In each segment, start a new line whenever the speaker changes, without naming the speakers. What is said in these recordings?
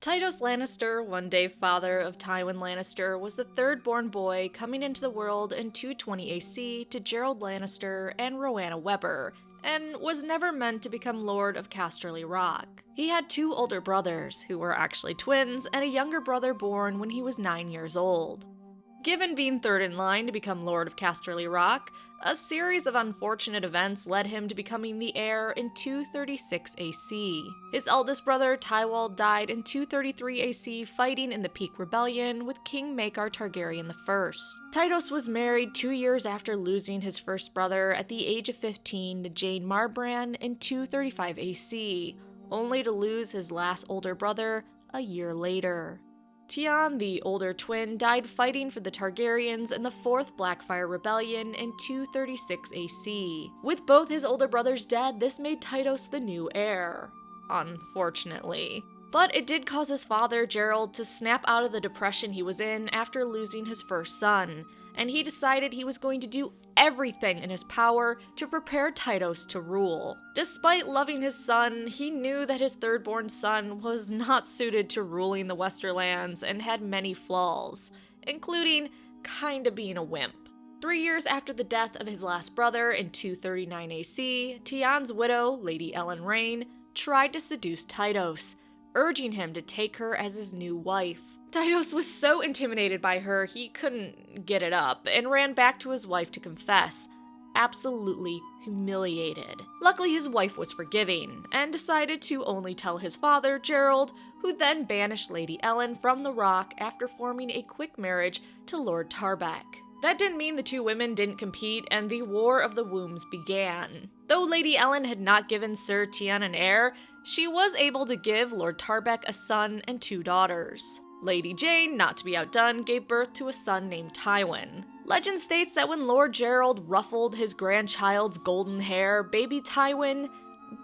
Tytos Lannister, one-day father of Tywin Lannister, was the third-born boy coming into the world in 220 AC to Gerald Lannister and Rowena Webber, and was never meant to become Lord of Casterly Rock. He had two older brothers, who were actually twins, and a younger brother born when he was 9 years old. Given being third in line to become Lord of Casterly Rock, a series of unfortunate events led him to becoming the heir in 236 AC. His eldest brother, Tywin, died in 233 AC fighting in the Peak Rebellion with King Maekar Targaryen I. Tytos was married 2 years after losing his first brother at the age of 15 to Jane Marbrand in 235 AC, only to lose his last older brother a year later. Tion, the older twin, died fighting for the Targaryens in the Fourth Blackfyre Rebellion in 236 AC. With both his older brothers dead, this made Tytos the new heir. Unfortunately. But it did cause his father, Gerald, to snap out of the depression he was in after losing his first son, and he decided he was going to do everything in his power to prepare Tytos to rule. Despite loving his son, he knew that his third-born son was not suited to ruling the Westerlands and had many flaws, including kinda being a wimp. 3 years after the death of his last brother in 239 AC, Tion's widow, Lady Ellen Rain, tried to seduce Tytos, urging him to take her as his new wife. Tytos was so intimidated by her he couldn't get it up, and ran back to his wife to confess, absolutely humiliated. Luckily his wife was forgiving, and decided to only tell his father, Gerald, who then banished Lady Ellen from the Rock after forming a quick marriage to Lord Tarbeck. That didn't mean the two women didn't compete, and the War of the Wombs began. Though Lady Ellen had not given Sir Tion an heir, she was able to give Lord Tarbeck a son and 2 daughters. Lady Jane, not to be outdone, gave birth to a son named Tywin. Legend states that when Lord Gerald ruffled his grandchild's golden hair, baby Tywin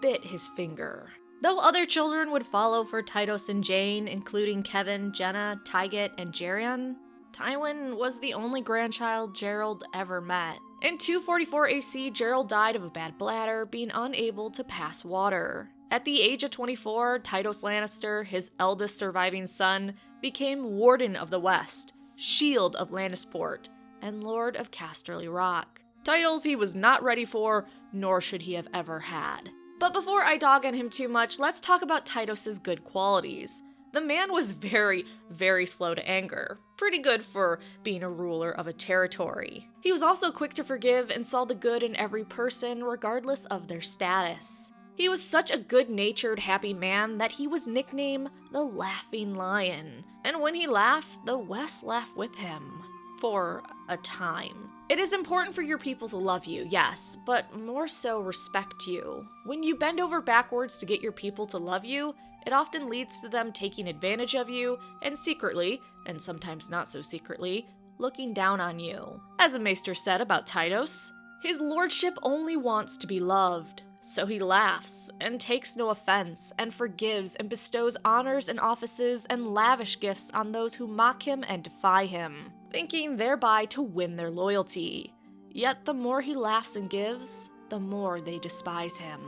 bit his finger. Though other children would follow for Tytos and Jane, including Kevin, Jenna, Tyget, and Jerion, Tywin was the only grandchild Gerald ever met. In 244 AC, Gerald died of a bad bladder, being unable to pass water. At the age of 24, Tytos Lannister, his eldest surviving son, became Warden of the West, Shield of Lannisport, and Lord of Casterly Rock. Titles he was not ready for, nor should he have ever had. But before I dog on him too much, let's talk about Tytos' good qualities. The man was very, very slow to anger. Pretty good for being a ruler of a territory. He was also quick to forgive and saw the good in every person, regardless of their status. He was such a good-natured, happy man that he was nicknamed the Laughing Lion. And when he laughed, the West laughed with him. For a time. It is important for your people to love you, yes, but more so respect you. When you bend over backwards to get your people to love you, it often leads to them taking advantage of you and secretly, and sometimes not so secretly, looking down on you. As a maester said about Tytos, his lordship only wants to be loved. So he laughs, and takes no offense, and forgives and bestows honors and offices and lavish gifts on those who mock him and defy him, thinking thereby to win their loyalty. Yet the more he laughs and gives, the more they despise him.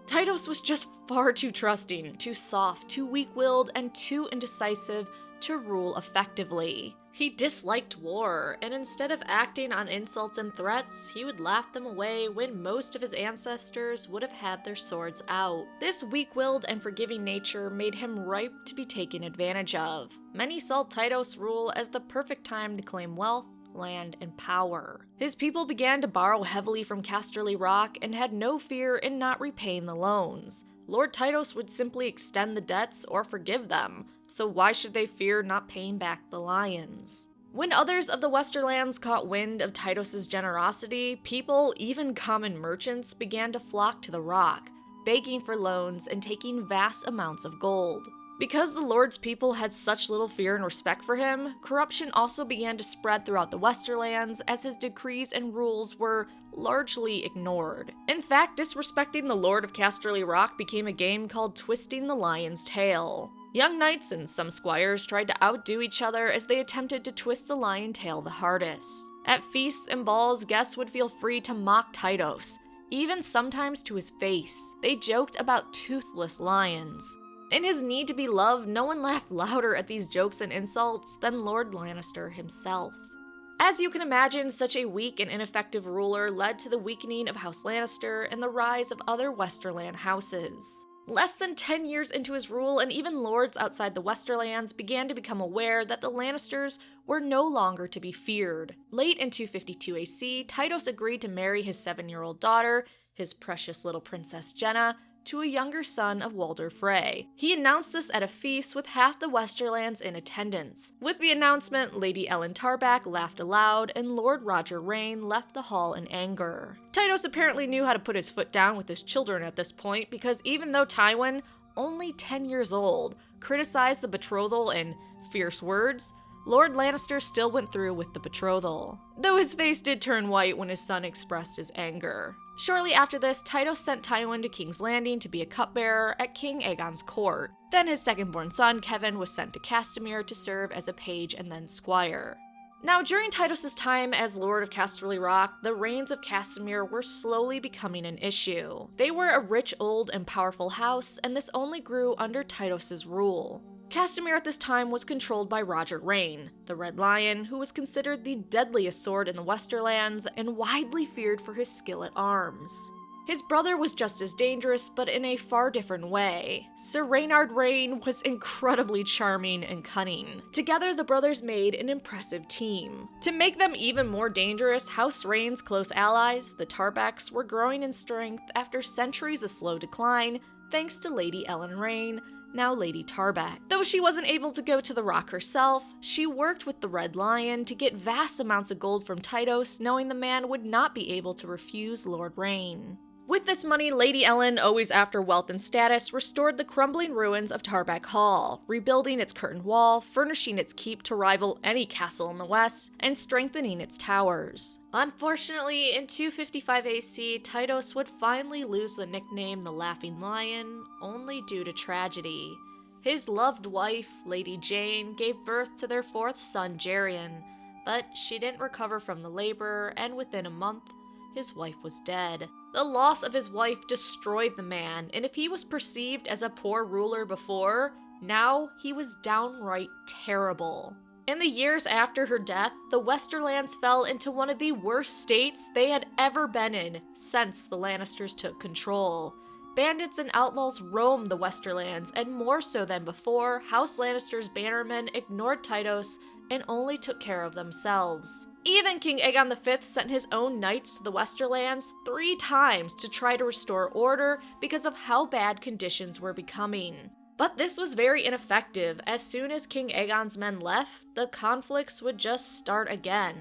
Tytos was just far too trusting, too soft, too weak-willed, and too indecisive to rule effectively. He disliked war, and instead of acting on insults and threats, he would laugh them away when most of his ancestors would have had their swords out. This weak-willed and forgiving nature made him ripe to be taken advantage of. Many saw Tytos' rule as the perfect time to claim wealth, land, and power. His people began to borrow heavily from Casterly Rock and had no fear in not repaying the loans. Lord Tytos would simply extend the debts or forgive them, so why should they fear not paying back the lions? When others of the Westerlands caught wind of Tytos' generosity, people, even common merchants, began to flock to the Rock, begging for loans and taking vast amounts of gold. Because the Lord's people had such little fear and respect for him, corruption also began to spread throughout the Westerlands as his decrees and rules were largely ignored. In fact, disrespecting the Lord of Casterly Rock became a game called Twisting the Lion's Tail. Young knights and some squires tried to outdo each other as they attempted to twist the lion tail the hardest. At feasts and balls, guests would feel free to mock Tytos, even sometimes to his face. They joked about toothless lions. In his need to be loved, no one laughed louder at these jokes and insults than Lord Lannister himself. As you can imagine, such a weak and ineffective ruler led to the weakening of House Lannister and the rise of other Westerland houses. Less than 10 years into his rule, and even lords outside the Westerlands began to become aware that the Lannisters were no longer to be feared. Late in 252 AC, Tytos agreed to marry his 7-year-old daughter, his precious little Princess Jenna, to a younger son of Walder Frey. He announced this at a feast with half the Westerlands in attendance. With the announcement, Lady Ellen Tarback laughed aloud, and Lord Roger Rayne left the hall in anger. Tytos apparently knew how to put his foot down with his children at this point, because even though Tywin, only 10 years old, criticized the betrothal in fierce words, Lord Lannister still went through with the betrothal, though his face did turn white when his son expressed his anger. Shortly after this, Tytos sent Tywin to King's Landing to be a cupbearer at King Aegon's court. Then his second-born son, Kevin, was sent to Castamere to serve as a page and then squire. Now, during Tytos' time as Lord of Casterly Rock, the reigns of Castamere were slowly becoming an issue. They were a rich, old, and powerful house, and this only grew under Tytos' rule. Castamere at this time was controlled by Roger Rayne, the Red Lion, who was considered the deadliest sword in the Westerlands and widely feared for his skill at arms. His brother was just as dangerous, but in a far different way. Sir Reynard Rayne was incredibly charming and cunning. Together, the brothers made an impressive team. To make them even more dangerous, House Rayne's close allies, the Tarbacks, were growing in strength after centuries of slow decline, thanks to Lady Ellen Rayne, now Lady Tarback. Though she wasn't able to go to the Rock herself, she worked with the Red Lion to get vast amounts of gold from Tytos, knowing the man would not be able to refuse Lord Rayne. With this money, Lady Ellen, always after wealth and status, restored the crumbling ruins of Tarback Hall, rebuilding its curtain wall, furnishing its keep to rival any castle in the west, and strengthening its towers. Unfortunately, in 255 AC, Tytos would finally lose the nickname the Laughing Lion, only due to tragedy. His loved wife, Lady Jane, gave birth to their fourth son, Jerian, but she didn't recover from the labor, and within a month, his wife was dead. The loss of his wife destroyed the man, and if he was perceived as a poor ruler before, now he was downright terrible. In the years after her death, the Westerlands fell into one of the worst states they had ever been in since the Lannisters took control. Bandits and outlaws roamed the Westerlands, and more so than before, House Lannister's bannermen ignored Tytos and only took care of themselves. Even King Aegon V sent his own knights to the Westerlands 3 times to try to restore order because of how bad conditions were becoming. But this was very ineffective. As soon as King Aegon's men left, the conflicts would just start again.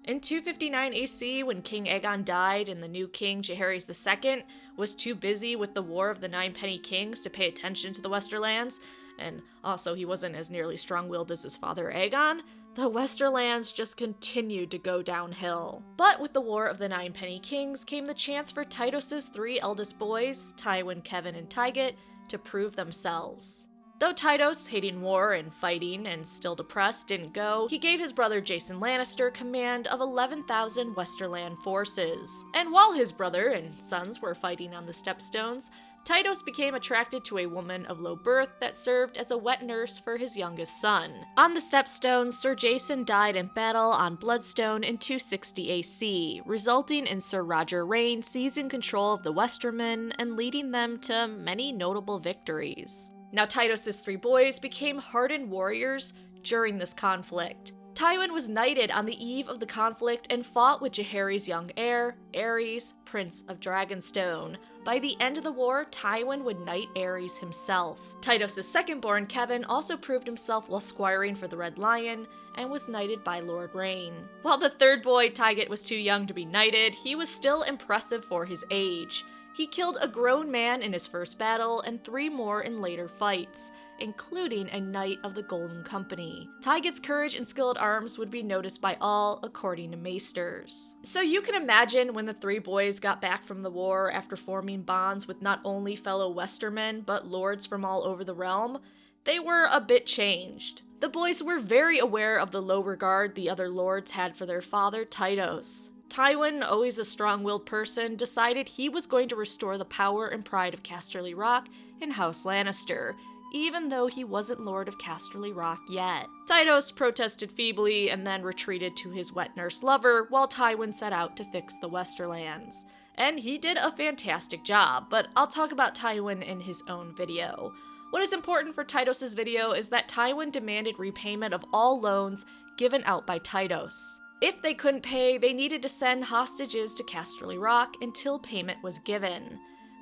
In 259 AC, when King Aegon died and the new king, Jaehaerys II, was too busy with the War of the Nine Penny Kings to pay attention to the Westerlands, and also he wasn't as nearly strong-willed as his father Aegon, the Westerlands just continued to go downhill. But with the War of the Nine Penny Kings came the chance for Tytos' 3 eldest boys, Tywin, Kevin, and Tyget, to prove themselves. Though Tytos, hating war and fighting and still depressed, didn't go, he gave his brother Jason Lannister command of 11,000 Westerland forces. And while his brother and sons were fighting on the Stepstones, Tytos became attracted to a woman of low birth that served as a wet nurse for his youngest son. On the Stepstones, Sir Jason died in battle on Bloodstone in 260 AC, resulting in Sir Roger Rayne seizing control of the Westermen and leading them to many notable victories. Now, Tytos' 3 boys became hardened warriors during this conflict. Tywin was knighted on the eve of the conflict and fought with Jaehaerys' young heir, Aerys, Prince of Dragonstone. By the end of the war, Tywin would knight Aerys himself. Tytos' second-born, Kevin, also proved himself while squiring for the Red Lion and was knighted by Lord Rayne. While the third boy, Tyget, was too young to be knighted, he was still impressive for his age. He killed a grown man in his first battle and 3 more in later fights, including a Knight of the Golden Company. Tyget's courage and skill at arms would be noticed by all, according to maesters. So you can imagine when the 3 boys got back from the war after forming bonds with not only fellow Westermen, but lords from all over the realm, they were a bit changed. The boys were very aware of the low regard the other lords had for their father, Tytos. Tywin, always a strong-willed person, decided he was going to restore the power and pride of Casterly Rock and House Lannister, even though he wasn't Lord of Casterly Rock yet. Tytos protested feebly and then retreated to his wet nurse lover while Tywin set out to fix the Westerlands. And he did a fantastic job, but I'll talk about Tywin in his own video. What is important for Tytos' video is that Tywin demanded repayment of all loans given out by Tytos. If they couldn't pay, they needed to send hostages to Casterly Rock until payment was given.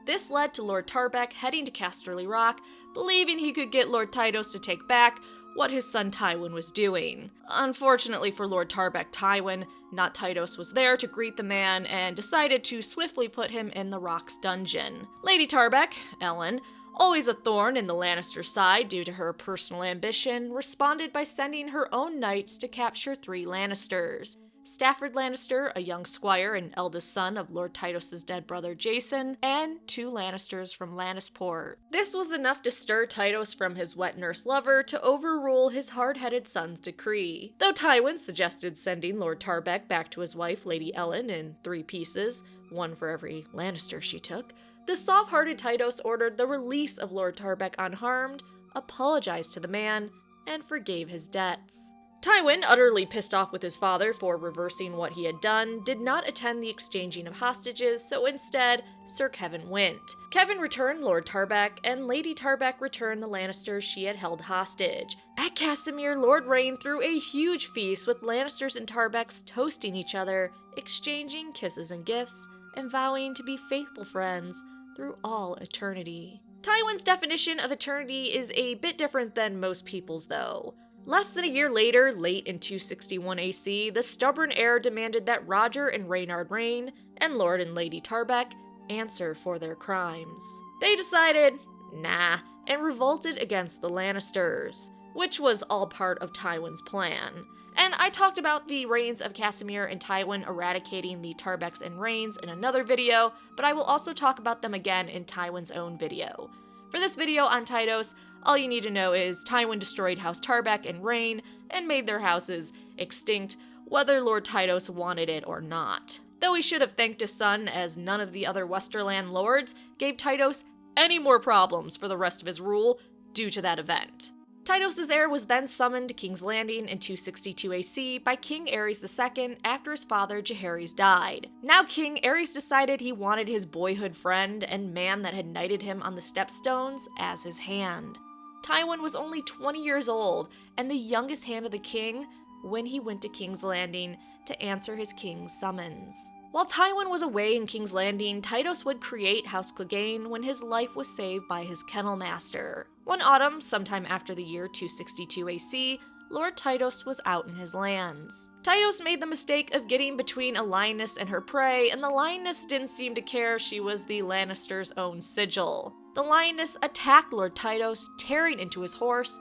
This led to Lord Tarbeck heading to Casterly Rock, believing he could get Lord Tytos to take back what his son Tywin was doing. Unfortunately for Lord Tarbeck, Tywin, not Tytos, was there to greet the man and decided to swiftly put him in the Rock's dungeon. Lady Tarbeck, Ellen, always a thorn in the Lannister side due to her personal ambition, responded by sending her own knights to capture 3 Lannisters. Stafford Lannister, a young squire and eldest son of Lord Tytos' dead brother Jason, and 2 Lannisters from Lannisport. This was enough to stir Tytos from his wet nurse lover to overrule his hard-headed son's decree. Though Tywin suggested sending Lord Tarbeck back to his wife, Lady Ellen, in 3 pieces, 1 for every Lannister she took, the soft-hearted Tytos ordered the release of Lord Tarbeck unharmed, apologized to the man, and forgave his debts. Tywin, utterly pissed off with his father for reversing what he had done, did not attend the exchanging of hostages, so instead, Sir Kevan went. Kevan returned Lord Tarbeck, and Lady Tarbeck returned the Lannisters she had held hostage. At Castamere, Lord Rain threw a huge feast with Lannisters and Tarbecks toasting each other, exchanging kisses and gifts, and vowing to be faithful friends through all eternity. Tywin's definition of eternity is a bit different than most people's, though. Less than a year later, late in 261 AC, the stubborn heir demanded that Roger and Reynard Rain, and Lord and Lady Tarbeck, answer for their crimes. They decided, nah, and revolted against the Lannisters, which was all part of Tywin's plan. And I talked about the reigns of Castamere and Tywin eradicating the Tarbecks and Rains in another video, but I will also talk about them again in Tywin's own video. For this video on Tytos, all you need to know is Tywin destroyed House Tarbeck and Rain and made their houses extinct, whether Lord Tytos wanted it or not. Though he should have thanked his son, as none of the other Westerland lords gave Tytos any more problems for the rest of his rule due to that event. Tytos' heir was then summoned to King's Landing in 262 AC by King Aerys II after his father Jaehaerys died. Now King Aerys decided he wanted his boyhood friend and man that had knighted him on the Stepstones as his hand. Tywin was only 20 years old and the youngest hand of the king when he went to King's Landing to answer his king's summons. While Tywin was away in King's Landing, Tytos would create House Clegane when his life was saved by his kennel master. One autumn, sometime after the year 262 AC, Lord Tytos was out in his lands. Tytos made the mistake of getting between a lioness and her prey, and the lioness didn't seem to care she was the Lannisters' own sigil. The lioness attacked Lord Tytos, tearing into his horse,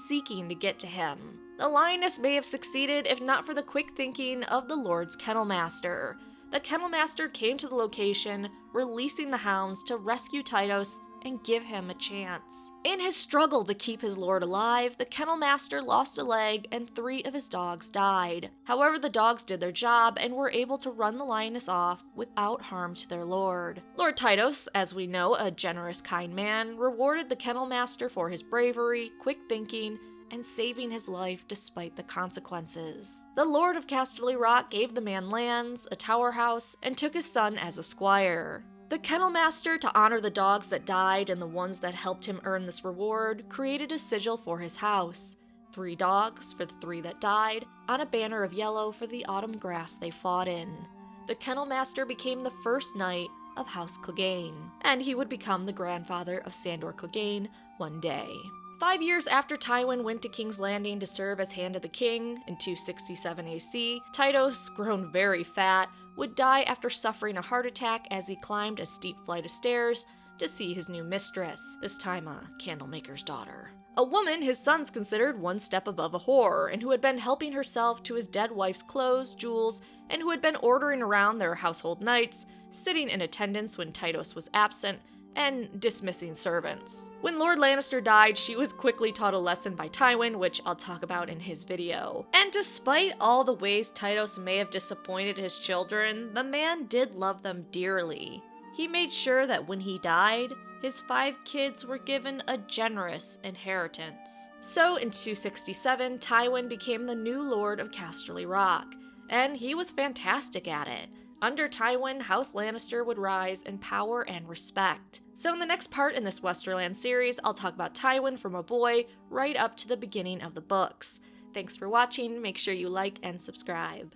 seeking to get to him. The lioness may have succeeded if not for the quick thinking of the Lord's kennel master. The kennel master came to the location, releasing the hounds to rescue Tytos and give him a chance. In his struggle to keep his lord alive, the kennel master lost a leg and 3 of his dogs died. However, the dogs did their job and were able to run the lioness off without harm to their lord. Lord Tytos, as we know, a generous, kind man, rewarded the kennel master for his bravery, quick thinking, and saving his life despite the consequences. The Lord of Casterly Rock gave the man lands, a tower house, and took his son as a squire. The kennel master, to honor the dogs that died and the ones that helped him earn this reward, created a sigil for his house. 3 dogs for the 3 that died, on a banner of yellow for the autumn grass they fought in. The kennel master became the first knight of House Clegane, and he would become the grandfather of Sandor Clegane one day. 5 years after Tywin went to King's Landing to serve as Hand of the King in 267 AC, Tytos, grown very fat, would die after suffering a heart attack as he climbed a steep flight of stairs to see his new mistress, this time a candlemaker's daughter. A woman his sons considered one step above a whore, and who had been helping herself to his dead wife's clothes, jewels, and who had been ordering around their household knights, sitting in attendance when Tytos was absent, and dismissing servants. When Lord Lannister died, she was quickly taught a lesson by Tywin, which I'll talk about in his video. And despite all the ways Tytos may have disappointed his children, the man did love them dearly. He made sure that when he died, his 5 kids were given a generous inheritance. So in 267, Tywin became the new Lord of Casterly Rock, and he was fantastic at it. Under Tywin, House Lannister would rise in power and respect. So in the next part in this Westerland series, I'll talk about Tywin from a boy right up to the beginning of the books. Thanks for watching, make sure you like and subscribe.